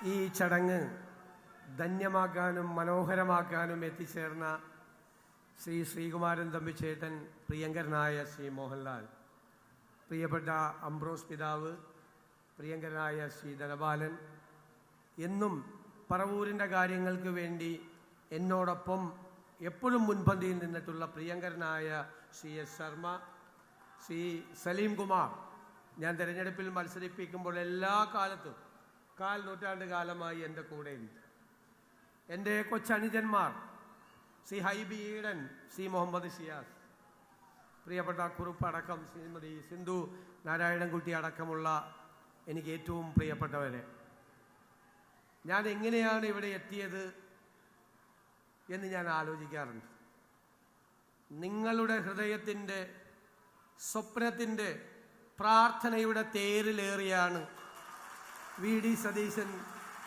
ഈ ചടങ്ങ് ധന്യമാക്കാനും മനോഹരമാക്കാനും എത്തിച്ചേർന്ന ശ്രീ ശ്രീകുമാരൻ തമ്പിച്ചേട്ടൻ, പ്രിയങ്കരനായ ശ്രീ മോഹൻലാൽ, പ്രിയപ്പെട്ട അംബ്രോസ് പിതാവ്, പ്രിയങ്കരനായ ശ്രീ ധനപാലൻ, എന്നും പറവൂരിൻ്റെ കാര്യങ്ങൾക്ക് വേണ്ടി എന്നോടൊപ്പം എപ്പോഴും മുൻപന്തിയിൽ നിന്നിട്ടുള്ള പ്രിയങ്കരനായ ശ്രീ എസ് ശർമ്മ, ശ്രീ സലീം കുമാർ, ഞാൻ തിരഞ്ഞെടുപ്പിൽ മത്സരിപ്പിക്കുമ്പോൾ എല്ലാ കാലത്തും 4 നൂറ്റാണ്ട് കാലമായി എൻ്റെ കൂടെയുണ്ട്. എൻ്റെ കൊച്ചനുജന്മാർ ശ്രീ ഹൈബി ഈഡൻ, ശ്രീ മുഹമ്മദ് ഷിയാസ്, പ്രിയപ്പെട്ട കുറുപ്പ് അടക്കം ശ്രീമതി സിന്ധു നാരായണൻകുട്ടി അടക്കമുള്ള എനിക്ക് ഏറ്റവും പ്രിയപ്പെട്ടവരെ, ഞാൻ എങ്ങനെയാണ് ഇവിടെ എത്തിയത് എന്ന് ഞാൻ ആലോചിക്കാറുണ്ട്. നിങ്ങളുടെ ഹൃദയത്തിൻ്റെ, സ്വപ്നത്തിൻ്റെ, പ്രാർത്ഥനയുടെ തേരിലേറിയാണ് വി.ഡി. സതീശൻ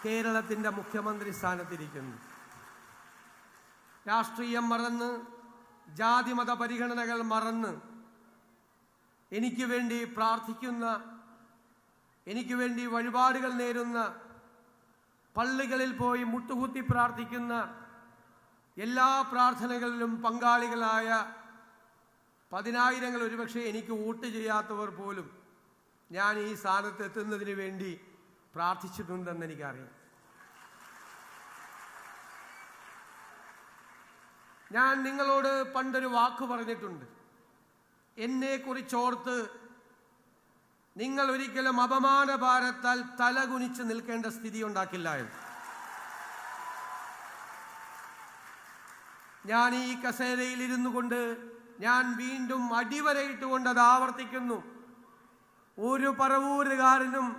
കേരളത്തിൻ്റെ മുഖ്യമന്ത്രി സ്ഥാനത്തിരിക്കുന്നു. രാഷ്ട്രീയം മറന്ന്, ജാതിമത പരിഗണനകൾ മറന്ന് എനിക്ക് വേണ്ടി പ്രാർത്ഥിക്കുന്ന, എനിക്ക് വേണ്ടി വഴിപാടുകൾ നേരുന്ന, പള്ളികളിൽ പോയി മുട്ടുകുത്തി പ്രാർത്ഥിക്കുന്ന, എല്ലാ പ്രാർത്ഥനകളിലും പങ്കാളികളായ പതിനായിരങ്ങൾ, ഒരുപക്ഷെ എനിക്ക് വോട്ട് ചെയ്യാത്തവർ പോലും ഞാൻ ഈ സ്ഥാനത്ത് എത്തുന്നതിന് വേണ്ടി പ്രാർത്ഥിച്ചിട്ടുണ്ടെന്ന് എനിക്കറിയാം. ഞാൻ നിങ്ങളോട് പണ്ടൊരു വാക്ക് പറഞ്ഞിട്ടുണ്ട്. എന്നെക്കുറിച്ചോർത്ത് നിങ്ങൾ ഒരിക്കലും അപമാനഭാരത്താൽ തലകുനിച്ച് നിൽക്കേണ്ട സ്ഥിതി ഉണ്ടാക്കില്ല എന്ന്. ഞാൻ ഈ കസേരയിൽ ഇരുന്നു കൊണ്ട് ഞാൻ വീണ്ടും അടിവരയിട്ടുകൊണ്ട് അത് ആവർത്തിക്കുന്നു. ഒരു പറവൂരുകാരനും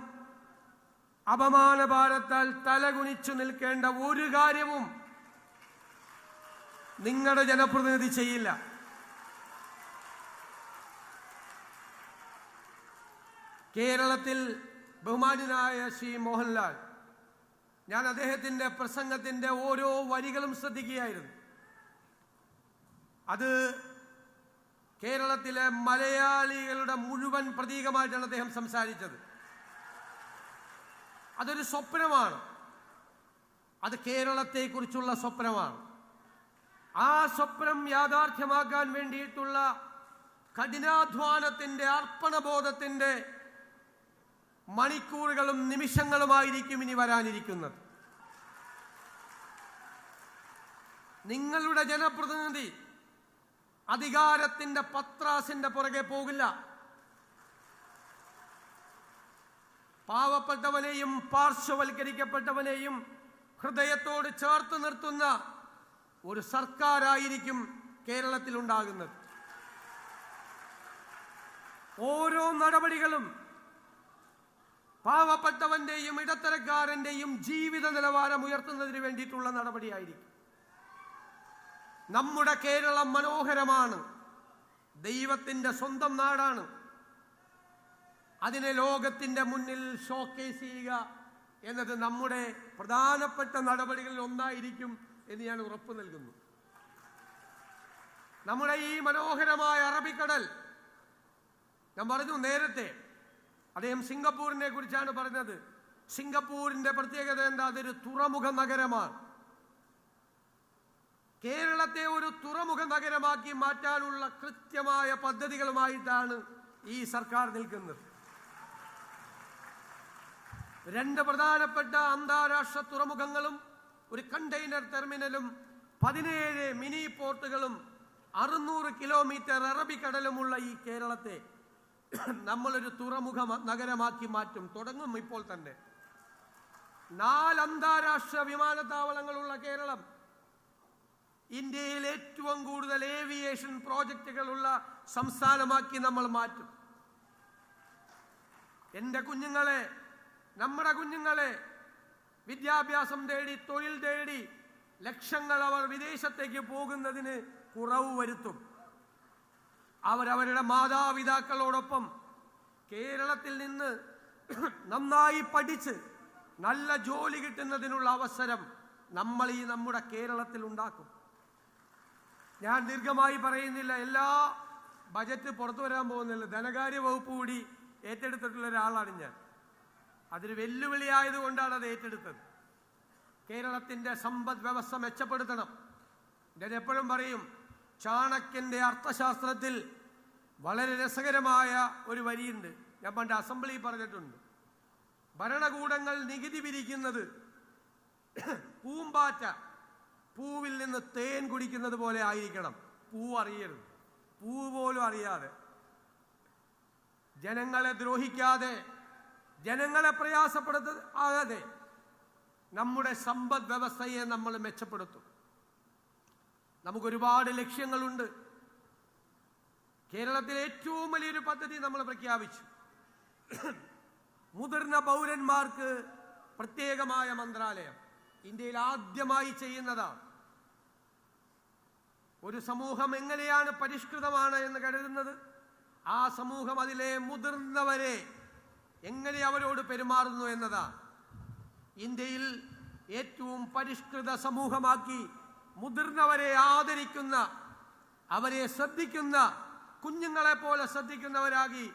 അപമാനഭാരത്താൽ തലകുനിച്ചു നിൽക്കേണ്ട ഒരു കാര്യവും നിങ്ങളുടെ ജനപ്രതിനിധി ചെയ്യില്ല. കേരളത്തിൽ ബഹുമാന്യനായ ശ്രീ മോഹൻലാൽ, ഞാൻ അദ്ദേഹത്തിൻ്റെ പ്രസംഗത്തിൻ്റെ ഓരോ വരികളും ശ്രദ്ധിക്കുകയായിരുന്നു. അത് കേരളത്തിലെ മലയാളികളുടെ മുഴുവൻ പ്രതീകമായിട്ടാണ് അദ്ദേഹം സംസാരിച്ചത്. അതൊരു സ്വപ്നമാണ്, അത് കേരളത്തെക്കുറിച്ചുള്ള സ്വപ്നമാണ്. ആ സ്വപ്നം യാഥാർത്ഥ്യമാക്കാൻ വേണ്ടിയിട്ടുള്ള കഠിനാധ്വാനത്തിൻ്റെ, അർപ്പണബോധത്തിൻ്റെ മണിക്കൂറുകളും നിമിഷങ്ങളുമായിരിക്കും ഇനി വരാനിരിക്കുന്നത്. നിങ്ങളുടെ ജനപ്രതിനിധി അധികാരത്തിൻ്റെ പത്രാസിന്റെ പുറകെ പോകില്ല. പാവപ്പെട്ടവനെയും പാർശ്വവൽക്കരിക്കപ്പെട്ടവനെയും ഹൃദയത്തോട് ചേർത്ത് നിർത്തുന്ന ഒരു സർക്കാരായിരിക്കും കേരളത്തിൽ ഉണ്ടാകുന്നത്. ഓരോ നടപടികളും പാവപ്പെട്ടവന്റെയും ഇടത്തരക്കാരന്റെയും ജീവിത നിലവാരം ഉയർത്തുന്നതിന് വേണ്ടിയിട്ടുള്ള നടപടിയായിരിക്കും. നമ്മുടെ കേരളം മനോഹരമാണ്, ദൈവത്തിൻ്റെ സ്വന്തം നാടാണ്. അതിനെ ലോകത്തിൻ്റെ മുന്നിൽ ഷോക്കേസ് ചെയ്യുക എന്നത് നമ്മുടെ പ്രധാനപ്പെട്ട നടപടികളിൽ ഒന്നായിരിക്കും എന്ന് ഞാൻ ഉറപ്പു നൽകുന്നു. നമ്മുടെ ഈ മനോഹരമായ അറബിക്കടൽ, ഞാൻ പറഞ്ഞു നേരത്തെ, അദ്ദേഹം സിംഗപ്പൂരിനെ കുറിച്ചാണ് പറഞ്ഞത്. സിംഗപ്പൂരിന്റെ പ്രത്യേകത എന്താ? അതൊരു തുറമുഖ നഗരമാണ്. കേരളത്തെ ഒരു തുറമുഖ നഗരമാക്കി മാറ്റാനുള്ള കൃത്യമായ പദ്ധതികളുമായിട്ടാണ് ഈ സർക്കാർ നിൽക്കുന്നത്. 2 പ്രധാനപ്പെട്ട അന്താരാഷ്ട്ര തുറമുഖങ്ങളും, ഒരു കണ്ടെയ്നർ ടെർമിനലും, 17 മിനി പോർട്ടുകളും, 600 കിലോമീറ്റർ അറബിക്കടലുമുള്ള ഈ കേരളത്തെ നമ്മളൊരു തുറമുഖ നഗരമാക്കി മാറ്റും. തുടങ്ങും ഇപ്പോൾ തന്നെ. 4 അന്താരാഷ്ട്ര വിമാനത്താവളങ്ങളുള്ള കേരളം, ഇന്ത്യയിൽ ഏറ്റവും കൂടുതൽ ഏവിയേഷൻ പ്രോജക്റ്റുകളുള്ള സംസ്ഥാനമാക്കി നമ്മൾ മാറ്റും. എൻ്റെ കുഞ്ഞുങ്ങളെ, നമ്മുടെ കുഞ്ഞുങ്ങളെ വിദ്യാഭ്യാസം തേടി, തൊഴിൽ തേടി ലക്ഷങ്ങൾ അവർ വിദേശത്തേക്ക് പോകുന്നതിന് കുറവ് വരുത്തും. അവരവരുടെ മാതാപിതാക്കളോടൊപ്പം കേരളത്തിൽ നിന്ന് നന്നായി പഠിച്ച് നല്ല ജോലി കിട്ടുന്നതിനുള്ള അവസരം നമ്മൾ ഈ നമ്മുടെ കേരളത്തിൽ ഉണ്ടാക്കും. ഞാൻ ദീർഘമായി പറയുന്നില്ല, എല്ലാ ബജറ്റ് പുറത്തു വരാൻ പോകുന്നില്ല. ധനകാര്യ വകുപ്പ് കൂടി ഏറ്റെടുത്തിട്ടുള്ള ഒരാളാണ് ഞാൻ. അതൊരു വെല്ലുവിളി ആയതുകൊണ്ടാണ് അത് ഏറ്റെടുത്തത്. കേരളത്തിൻ്റെ സമ്പദ് വ്യവസ്ഥ മെച്ചപ്പെടുത്തണം. ഞാൻ എപ്പോഴും പറയും, ചാണക്യൻ്റെ അർത്ഥശാസ്ത്രത്തിൽ വളരെ രസകരമായ ഒരു വരിയുണ്ട്. ഞാൻ പണ്ട് അസംബ്ലിയിൽ പറഞ്ഞിട്ടുണ്ട്. ഭരണകൂടങ്ങൾ നികുതി പിരിക്കുന്നത് പൂമ്പാറ്റ പൂവിൽ നിന്ന് തേൻ കുടിക്കുന്നത് പോലെ ആയിരിക്കണം. പൂവ് അറിയരുത്, പൂവ് പോലും അറിയാതെ, ജനങ്ങളെ ദ്രോഹിക്കാതെ, ജനങ്ങളെ പ്രയാസപ്പെടുത്താതെ നമ്മുടെ സമ്പദ് വ്യവസ്ഥയെ നമ്മൾ മെച്ചപ്പെടുത്തും. നമുക്കൊരുപാട് ലക്ഷ്യങ്ങളുണ്ട്. കേരളത്തിലെ ഏറ്റവും വലിയൊരു പദ്ധതി നമ്മൾ പ്രഖ്യാപിച്ചു. മുതിർന്ന പൗരന്മാർക്ക് പ്രത്യേകമായ മന്ത്രാലയം ഇന്ത്യയിൽ ആദ്യമായി ചെയ്യുന്നതാണ്. ഒരു സമൂഹം എങ്ങനെയാണ് പരിഷ്കൃതമാണ് എന്ന് കരുതുന്നത്, ആ സമൂഹം അതിലെ മുതിർന്നവരെ എങ്ങനെ അവരോട് പെരുമാറുന്നു എന്നതാണ്. ഇന്ത്യയിൽ ഏറ്റവും പരിഷ്കൃത സമൂഹമാക്കി മുതിർന്നവരെ ആദരിക്കുന്ന, അവരെ ശ്രദ്ധിക്കുന്ന, കുഞ്ഞുങ്ങളെ പോലെ ശ്രദ്ധിക്കുന്നവരാക്കി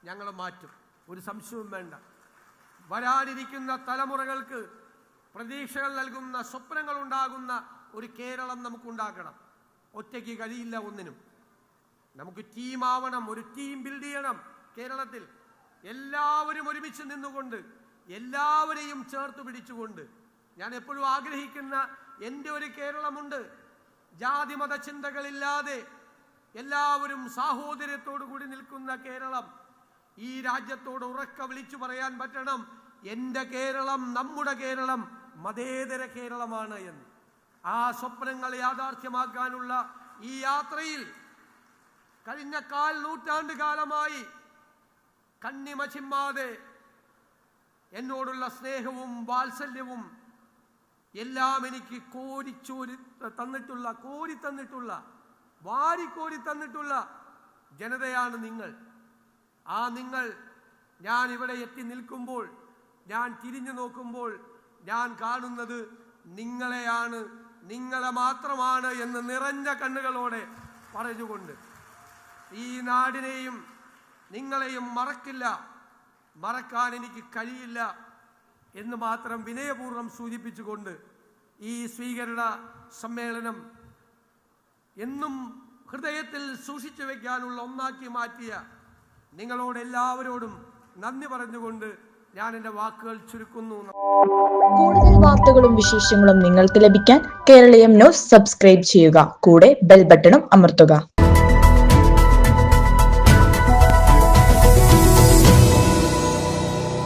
ഞങ്ങൾ മാറ്റും. ഒരു സംശയവും വേണ്ട. വരാനിരിക്കുന്ന തലമുറകൾക്ക് പ്രതീക്ഷകൾ നൽകുന്ന, സ്വപ്നങ്ങൾ ഉണ്ടാകുന്ന ഒരു കേരളം നമുക്കുണ്ടാക്കണം. ഒറ്റയ്ക്ക് കഴിയില്ല ഒന്നിനും. നമുക്ക് ടീമാവണം, ഒരു ടീം ബിൽഡ് ചെയ്യണം. കേരളത്തിൽ എല്ലാവരും ഒരുമിച്ച് നിന്നുകൊണ്ട്, എല്ലാവരെയും ചേർത്ത് പിടിച്ചുകൊണ്ട്, ഞാൻ എപ്പോഴും ആഗ്രഹിക്കുന്ന എൻ്റെ ഒരു കേരളമുണ്ട്. ജാതിമത ചിന്തകളില്ലാതെ എല്ലാവരും സാഹോദര്യത്തോടു കൂടി നിൽക്കുന്ന കേരളം. ഈ രാജ്യത്തോട് ഉറക്കെ വിളിച്ചു പറയാൻ പറ്റണം, എൻ്റെ കേരളം, നമ്മുടെ കേരളം മതേതര കേരളമാണ് എന്ന്. ആ സ്വപ്നങ്ങൾ യാഥാർത്ഥ്യമാക്കാനുള്ള ഈ യാത്രയിൽ കഴിഞ്ഞ 4 നൂറ്റാണ്ട് കാലമായി കണ്ണിമ ചിമ്മാതെ എന്നോടുള്ള സ്നേഹവും വാത്സല്യവും എല്ലാം എനിക്ക് കോരി തന്നിട്ടുള്ള വാരിക്കോരി തന്നിട്ടുള്ള ജനതയാണ് നിങ്ങൾ. ആ നിങ്ങൾ, ഞാൻ ഇവിടെ എത്തി നിൽക്കുമ്പോൾ, ഞാൻ തിരിഞ്ഞു നോക്കുമ്പോൾ ഞാൻ കാണുന്നത് നിങ്ങളെയാണ്, നിങ്ങളെ മാത്രമാണ് എന്ന് നിറഞ്ഞ കണ്ണുകളോടെ പറഞ്ഞുകൊണ്ട് ഈ നാടിനെയും നിങ്ങളെയും മറക്കില്ല, മറക്കാൻ എനിക്ക് കഴിയില്ല എന്ന് മാത്രം വിനയപൂർവ്വം സൂചിപ്പിച്ചുകൊണ്ട് ഈ സ്വീകരണ സമ്മേളനം എന്നും ഹൃദയത്തിൽ സൂക്ഷിച്ചു വയ്ക്കാനുള്ള ഒന്നാക്കി മാറ്റിയ നിങ്ങളോട് എല്ലാവരോടും നന്ദി പറഞ്ഞുകൊണ്ട് ഞാൻ എൻ്റെ വാക്കുകൾ ചുരുക്കുന്നു. കൂടുതൽ വാർത്തകളും വിശേഷങ്ങളും നിങ്ങൾക്ക് ലഭിക്കാൻ കേരളീയം ന്യൂസ് സബ്സ്ക്രൈബ് ചെയ്യുക. കൂടെ ബെൽ ബട്ടണും അമർത്തുക.